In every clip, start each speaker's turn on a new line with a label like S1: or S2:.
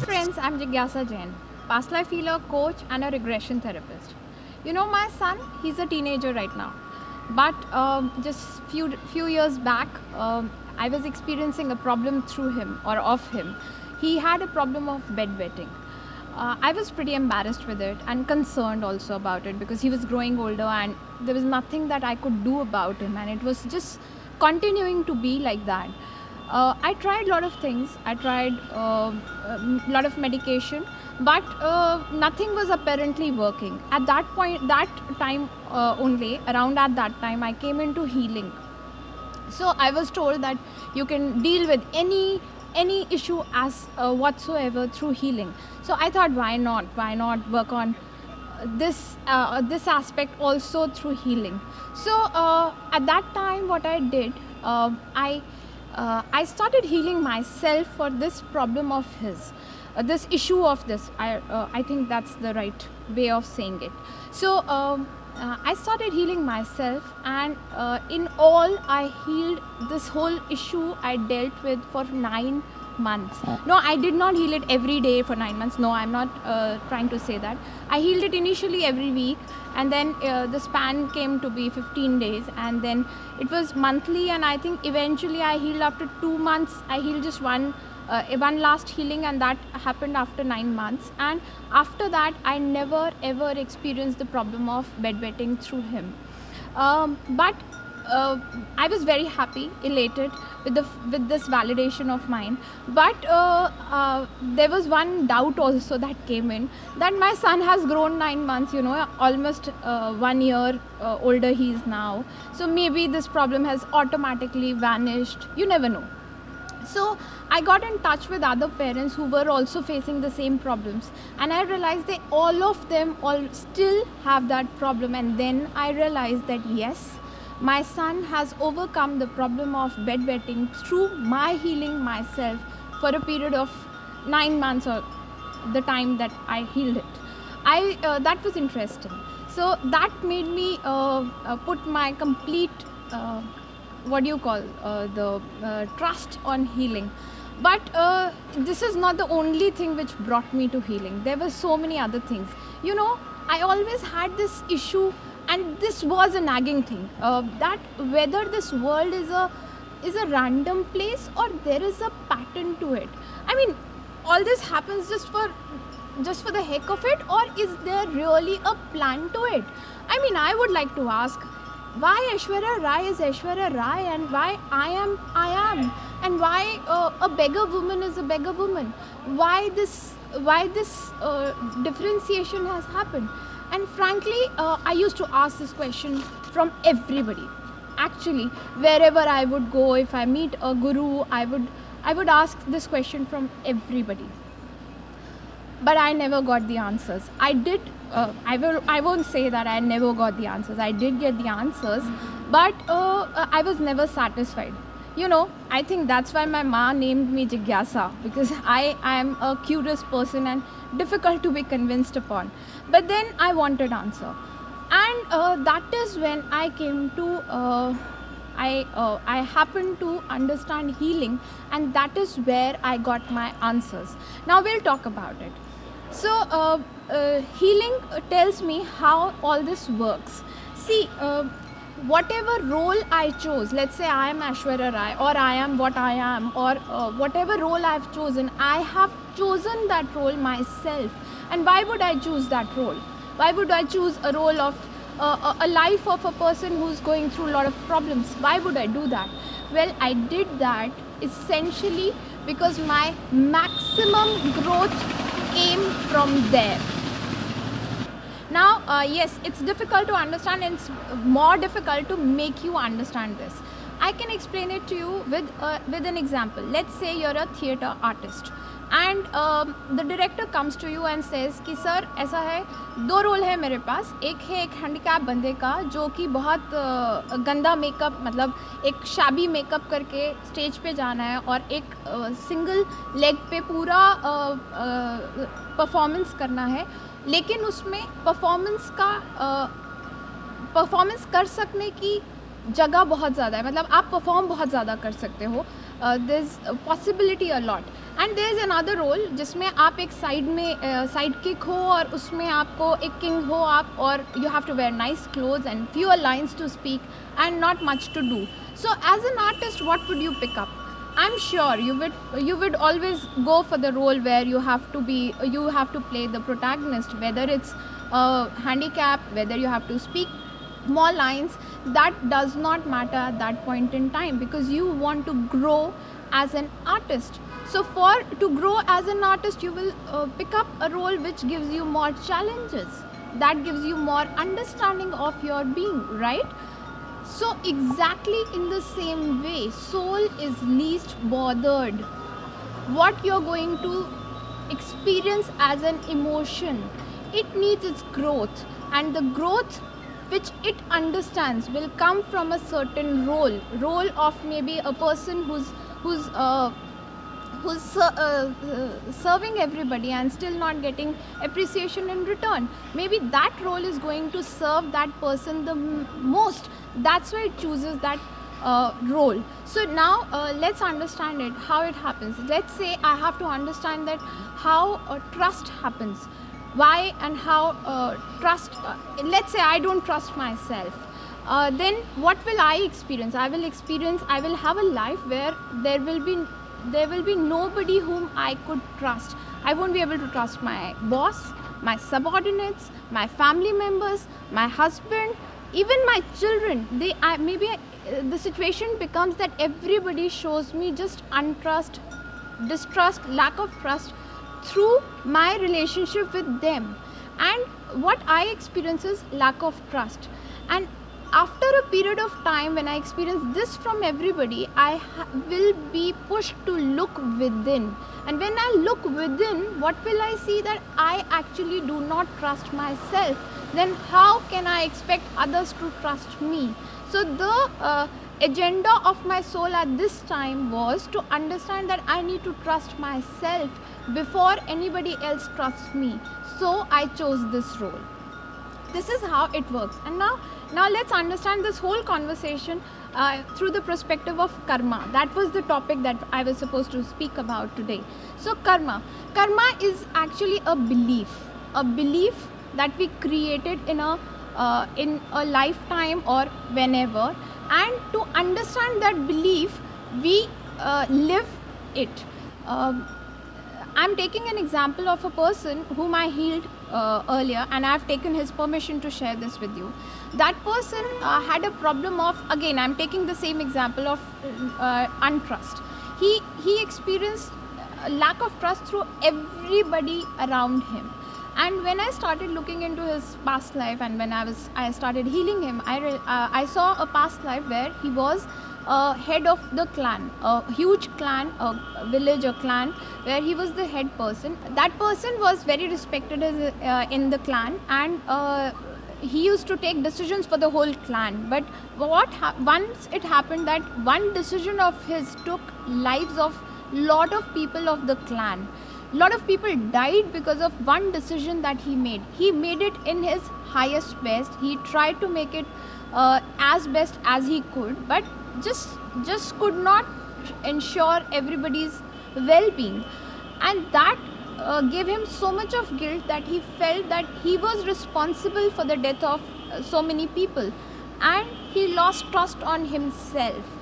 S1: friends, I'm Jigyasa Jain, past life healer, coach, and a regression therapist. You know, my son, he's a teenager right now. But just few years back, I was experiencing a problem through him or of him. He had a problem of bedwetting. I was pretty embarrassed with it and concerned also about it because he was growing older and there was nothing that I could do about him, and it was just continuing to be like that. I tried a lot of things. I tried a lot of medication, but nothing was apparently working. At that point, that time only, around at that time, I came into healing. So I was told that you can deal with any issue as whatsoever through healing. So I thought, why not work on this aspect also through healing. So at that time, what I did, I started healing myself for this problem of his, this issue of this. I think that's the right way of saying it. So I started healing myself, and in all, I healed this whole issue I dealt with for 9 months. No, I did not heal it every day for 9 months. No, I'm not trying to say that. I healed it initially every week, and then the span came to be 15 days, and then it was monthly, and I think eventually I healed after 2 months. I healed just one last healing, and that happened after 9 months. And after that, I never ever experienced the problem of bedwetting through him. But I was very happy, elated with this validation of mine. But there was one doubt also that came in, that my son has grown 9 months, almost 1 year older he is now. So maybe this problem has automatically vanished. You never know. So I got in touch with other parents who were also facing the same problems, and I realized all of them still have that problem. And then I realized that yes, my son has overcome the problem of bedwetting through my healing myself for a period of 9 months, or the time that I healed it. That was interesting. So that made me put my complete trust on healing. But this is not the only thing which brought me to healing. There were so many other things. I always had this issue, and this was a nagging thing, that whether this world is a random place or there is a pattern to it. I mean, all this happens just for the heck of it, or is there really a plan to it? I mean, I would like to ask, why Aishwarya Rai is Aishwarya Rai, and why I am, and why a beggar woman is a beggar woman? Why this differentiation has happened? And frankly, I used to ask this question from everybody. Actually, wherever I would go, if I meet a guru, I would ask this question from everybody. But I never got the answers. I won't say that I never got the answers. I did get the answers, but I was never satisfied. I think that's why my ma named me Jigyasa, because I am a curious person and difficult to be convinced upon. But then I wanted answer, and that is when I came to I happened to understand healing, and that is where I got my answers. Now we'll talk about it. So healing tells me how all this works. See, whatever role I chose, let's say I am Aishwarya Rai, or I am what I am, or whatever role I've chosen, I have chosen that role myself. And why would I choose that role? Why would I choose a role of a life of a person who's going through a lot of problems? Why would I do that? Well, I did that essentially because my maximum growth came from there. Now, yes, it's difficult to understand, and it's more difficult to make you understand this. I can explain it to you with an example. Let's say you're a theatre artist, and the director comes to you and says कि sir ऐसा है, 2 role है मेरे पास. एक है एक handicap बंदे का जो कि बहुत गंदा मेकअप, मतलब एक शाबी मेकअप करके स्टेज पे जाना है, और एक सिंगल लेग पे पूरा परफॉर्मेंस करना है. लेकिन उसमें परफॉर्मेंस कर सकने की जगह बहुत ज़्यादा है, मतलब आप परफॉर्म बहुत ज़्यादा कर सकते हो. There's a possibility a lot, and there is another role जिसमें आप एक साइड किक हो और उसमें आपको एक किंग हो आप, और you have to wear nice clothes and fewer lines to speak and not much to do. So as an artist, what would you pick up? I'm sure you would always go for the role where you have to play the protagonist, whether it's a handicap, whether you have to speak more lines. That does not matter at that point in time, because you want to grow as an artist. So to grow as an artist, you will pick up a role which gives you more challenges, that gives you more understanding of your being, right? So exactly in the same way, soul is least bothered what you're going to experience as an emotion. It needs its growth, and the growth which it understands will come from a certain role of maybe a person who's serving everybody and still not getting appreciation in return. Maybe that role is going to serve that person the most. That's why it chooses that role. So now let's understand it, how it happens. Let's say I have to understand that how trust happens, why and how trust let's say I don't trust myself. Then what will I experience? I will have a life where there will be nobody whom I could trust. I won't be able to trust my boss, my subordinates, my family members, my husband, even my children. The situation becomes that everybody shows me just distrust, lack of trust through my relationship with them. And what I experience is lack of trust. And after a period of time, when I experience this from everybody, I will be pushed to look within. And when I look within, what will I see? That I actually do not trust myself. Then how can I expect others to trust me? So the agenda of my soul at this time was to understand that I need to trust myself before anybody else trusts me. So I chose this role. This is how it works. And now let's understand this whole conversation through the perspective of karma. That was the topic that I was supposed to speak about today. So karma is actually a belief that we created in a lifetime or whenever. And to understand that belief, we live it. I'm taking an example of a person whom I healed earlier, and I've taken his permission to share this with you. That person had a problem of, again, I'm taking the same example of untrust. He experienced a lack of trust through everybody around him. And when I started looking into his past life, and when I started healing him, I saw a past life where he was head of the clan, a huge clan, a village, a clan, where he was the head person. That person was very respected in the clan, and he used to take decisions for the whole clan. But once it happened that one decision of his took lives of lot of people of the clan. Lot of people died because of one decision that he made. He made it in his highest best. He tried to make it as best as he could, but just could not ensure everybody's well-being. And that gave him so much of guilt that he felt that he was responsible for the death of so many people, and he lost trust on himself.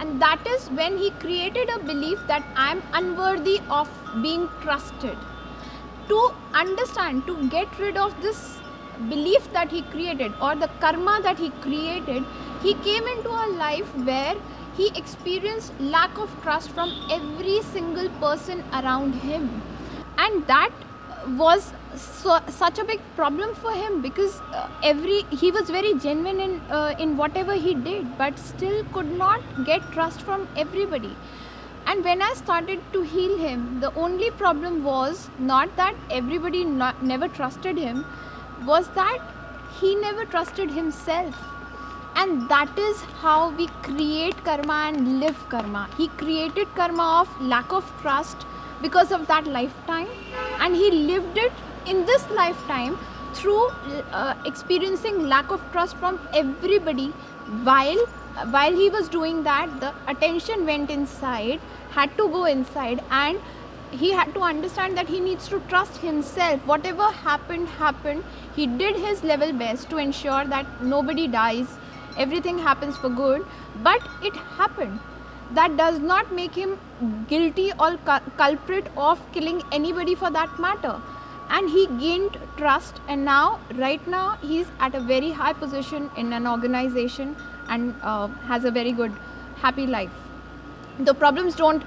S1: And that is when he created a belief that I am unworthy of being trusted. To understand, to get rid of this belief that he created, or the karma that he created, he came into a life where he experienced lack of trust from every single person around him. And that was such a big problem for him, because he was very genuine in whatever he did, but still could not get trust from everybody. And when I started to heal him, the only problem was not that everybody never trusted him, was that he never trusted himself. And that is how we create karma and live karma. He created karma of lack of trust because of that lifetime, and he lived it in this lifetime through experiencing lack of trust from everybody. While he was doing that, the attention went inside, had to go inside, and he had to understand that he needs to trust himself. Whatever happened. He did his level best to ensure that nobody dies, everything happens for good, but it happened. That does not make him guilty or culprit of killing anybody for that matter. And he gained trust, and right now he's at a very high position in an organization, and has a very good happy life. The problems don't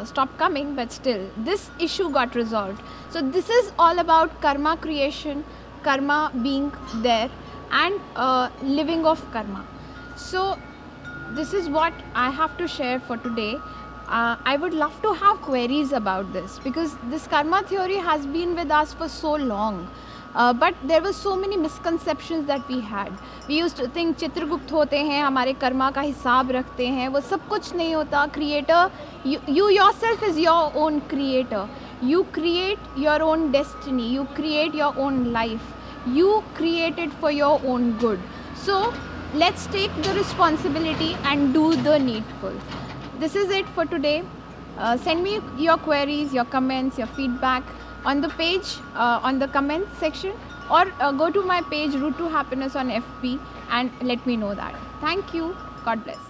S1: stop coming, but still this issue got resolved. So this is all about karma creation, karma being there, and living of karma. So this is what I have to share for today. I would love to have queries about this, because this karma theory has been with us for so long. But there were so many misconceptions that we had. We used to think Chitragupta होते हैं, हमारे कर्मा का हिसाब रखते हैं. वो सब कुछ नहीं होता. Creator, you yourself is your own creator. You create your own destiny. You create your own life. You create it for your own good. So let's take the responsibility and do the needful. This is it for today. Send me your queries, your comments, your feedback on the page, on the comment section, or go to my page Route to Happiness on FB and let me know that. Thank you. God bless.